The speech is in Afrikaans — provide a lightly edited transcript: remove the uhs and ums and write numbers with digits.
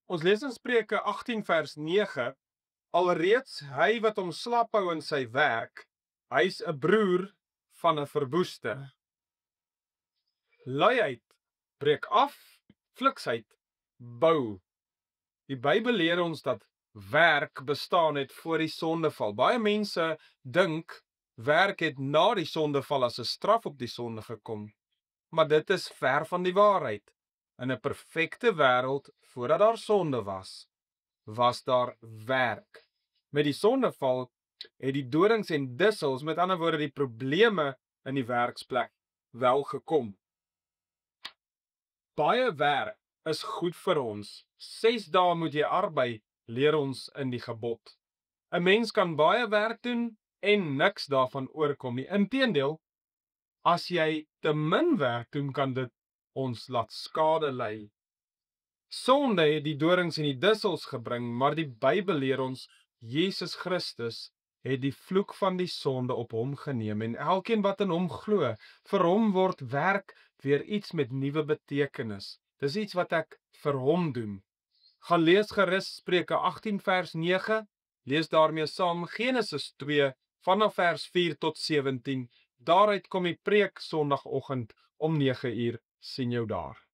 Ons lees in Spreuke 18 vers 9, alreeds hy wat hom slap hou in sy werk, hy's 'n broer van 'n verwoeste. Luiheid breek af, fliksheid bou. Die Bybel leer ons dat werk bestaan het voor die sondeval. Baie mense dink werk het na die sondeval as 'n straf op die sonde gekom, maar dit is ver van die waarheid. In 'n perfekte wêreld, voordat daar sonde was daar werk. Met die sondeval het die dorings en dussels, met ander woorde die probleme in die werksplek, wel gekom. Baie werk is goed vir ons. 6 dae moet jy arbei, leer ons in die gebod. 'n Mens kan baie werk doen en niks daarvan oorkom nie. Inteendeel, as jy te min werk doen, kan dit ons laat skade ly. Sonde het die dorings en die dussels gebring, maar die Bybel leer ons Jesus Christus het die vloek van die sonde op hom geneem en elkeen wat in hom glo, vir hom word werk weer iets met nuwe betekenis. Dis iets wat ek vir hom doen. Gaan lees gerus Spreuke 18 vers 9, lees daarmee saam Genesis 2 vanaf vers 4 tot 17. Daaruit kom die preek Sondagoggend om 9 uur. Sien jou daar.